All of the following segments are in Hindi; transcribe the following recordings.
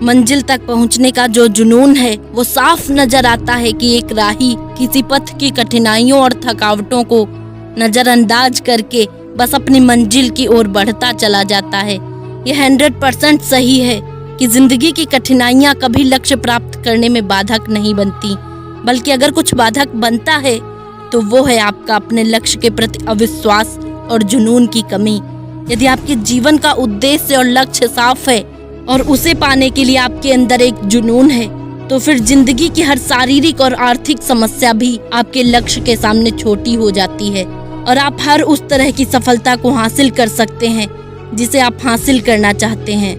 मंजिल तक पहुंचने का जो जुनून है वो साफ नजर आता है कि एक राही किसी पथ की कठिनाइयों और थकावटों को नजरअंदाज करके बस अपनी मंजिल की ओर बढ़ता चला जाता है। यह 100% सही है कि जिंदगी की कठिनाइयां कभी लक्ष्य प्राप्त करने में बाधक नहीं बनती, बल्कि अगर कुछ बाधक बनता है तो वो है आपका अपने लक्ष्य के प्रति अविश्वास और जुनून की कमी। यदि आपके जीवन का उद्देश्य और लक्ष्य साफ है और उसे पाने के लिए आपके अंदर एक जुनून है, तो फिर जिंदगी की हर शारीरिक और आर्थिक समस्या भी आपके लक्ष्य के सामने छोटी हो जाती है और आप हर उस तरह की सफलता को हासिल कर सकते हैं जिसे आप हासिल करना चाहते हैं।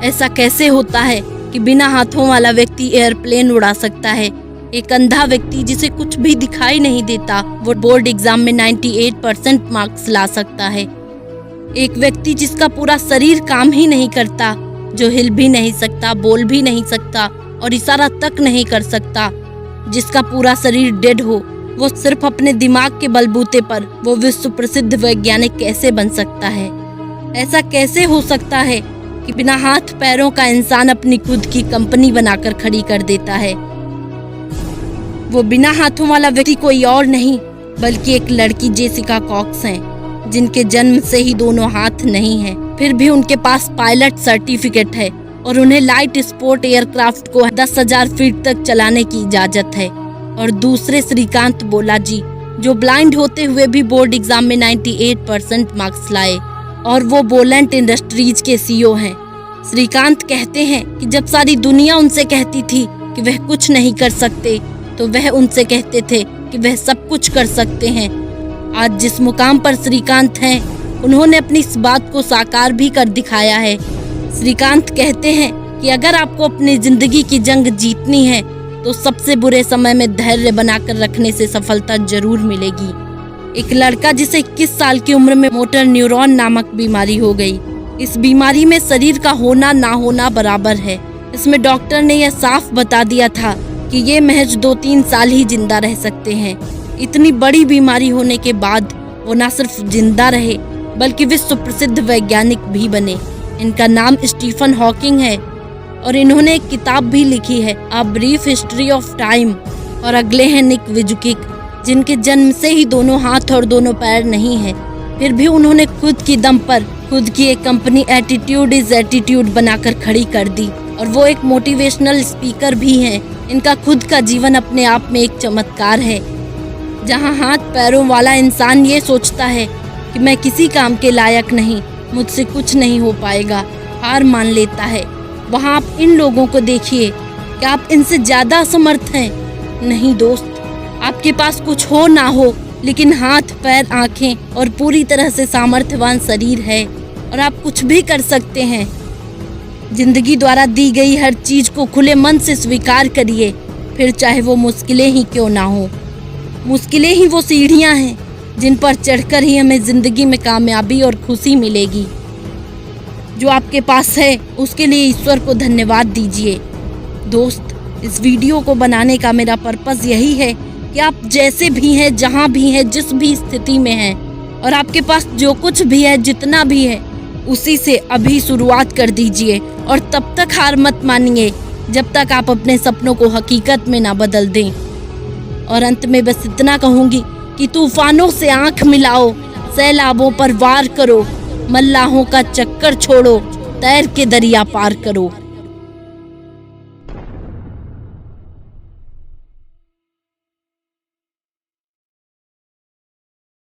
ऐसा कैसे होता है कि बिना हाथों वाला व्यक्ति एयरप्लेन उड़ा सकता है? एक अंधा व्यक्ति जिसे कुछ भी दिखाई नहीं देता वो बोर्ड एग्जाम में 98% मार्क्स ला सकता है। एक व्यक्ति जिसका पूरा शरीर काम ही नहीं करता, जो हिल भी नहीं सकता, बोल भी नहीं सकता और इशारा तक नहीं कर सकता, जिसका पूरा शरीर डेड हो, वो सिर्फ अपने दिमाग के बलबूते पर वो विश्व प्रसिद्ध वैज्ञानिक कैसे बन सकता है? ऐसा कैसे हो सकता है कि बिना हाथ पैरों का इंसान अपनी खुद की कंपनी बनाकर खड़ी कर देता है? वो बिना हाथों वाला व्यक्ति कोई और नहीं बल्कि एक लड़की जेसिका कॉक्स हैं, जिनके जन्म से ही दोनों हाथ नहीं हैं, फिर भी उनके पास पायलट सर्टिफिकेट है और उन्हें लाइट स्पोर्ट एयरक्राफ्ट को 10,000 फीट तक चलाने की इजाजत है। और दूसरे श्रीकांत बोलाजी, जो ब्लाइंड होते हुए भी बोर्ड एग्जाम में 98% मार्क्स लाए और वो बोलेंट इंडस्ट्रीज के सीईओ हैं। श्रीकांत कहते हैं कि जब सारी दुनिया उनसे कहती थी कि वह कुछ नहीं कर सकते, तो वह उनसे कहते थे कि वह सब कुछ कर सकते हैं। आज जिस मुकाम पर श्रीकांत हैं, उन्होंने अपनी इस बात को साकार भी कर दिखाया है। श्रीकांत कहते हैं कि अगर आपको अपनी जिंदगी की जंग जीतनी है तो सबसे बुरे समय में धैर्य बनाकर रखने से सफलता जरूर मिलेगी। एक लड़का जिसे 21 साल की उम्र में मोटर न्यूरॉन नामक बीमारी हो गई। इस बीमारी में शरीर का होना ना होना बराबर है। इसमें डॉक्टर ने यह साफ बता दिया था कि ये महज 2-3 साल ही जिंदा रह सकते हैं। इतनी बड़ी बीमारी होने के बाद वो न सिर्फ जिंदा रहे बल्कि विश्व प्रसिद्ध वैज्ञानिक भी बने। इनका नाम स्टीफन हॉकिंग है और इन्होंने एक किताब भी लिखी है, a brief history of time. और अगले हैं निक विजुकिक, जिनके जन्म से ही दोनों हाथ और दोनों पैर नहीं है, फिर भी उन्होंने खुद की दम पर खुद की एक कंपनी एटीट्यूड इज एटीट्यूड बनाकर खड़ी कर दी और वो एक मोटिवेशनल स्पीकर भी हैं। इनका खुद का जीवन अपने आप में एक चमत्कार है। जहाँ हाथ पैरों वाला इंसान ये सोचता है कि मैं किसी काम के लायक नहीं, मुझसे कुछ नहीं हो पाएगा, हार मान लेता है, वहाँ आप इन लोगों को देखिए, क्या आप इनसे ज़्यादा असमर्थ हैं? नहीं दोस्त, आपके पास कुछ हो ना हो लेकिन हाथ पैर आँखें और पूरी तरह से सामर्थ्यवान शरीर है और आप कुछ भी कर सकते हैं। जिंदगी द्वारा दी गई हर चीज़ को खुले मन से स्वीकार करिए, फिर चाहे वो मुश्किलें ही क्यों ना हो। मुश्किलें ही वो सीढ़ियाँ हैं जिन पर चढ़कर ही हमें ज़िंदगी में कामयाबी और खुशी मिलेगी। जो आपके पास है उसके लिए ईश्वर को धन्यवाद दीजिए। दोस्त, इस वीडियो को बनाने का मेरा पर्पस यही है कि आप जैसे भी हैं, जहाँ भी हैं, जिस भी स्थिति में हैं और आपके पास जो कुछ भी है, जितना भी है, उसी से अभी शुरुआत कर दीजिए और तब तक हार मत मानिए जब तक आप अपने सपनों को हकीकत में ना बदल दें। और अंत में बस इतना कहूँगी कि तूफानों से आंख मिलाओ, सैलाबों पर वार करो, मल्लाहों का चक्कर छोड़ो, तैर के दरिया पार करो।